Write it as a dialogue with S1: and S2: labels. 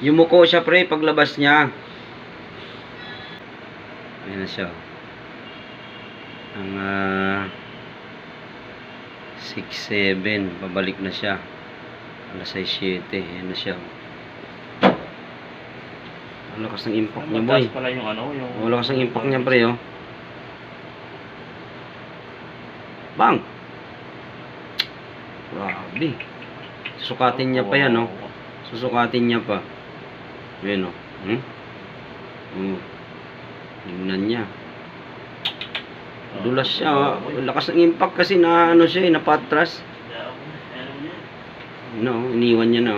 S1: Yumuko siya pre paglabas niya. Ayan na siya. Ang 6-7. Pabalik na siya. Alas 6-7. Ayan na siya. Ang lakas ng impact niya boy.
S2: Pala yung ano, yung
S1: Ang lakas ng impact niya pre oh. Bang! Grabe. Susukatin niya pa yan oh. Susukatin niya pa. Ayan o. Tingnan niya. Dulas siya. Lakas ng impact kasi na ano siya, napatras. No, iniwan niya na.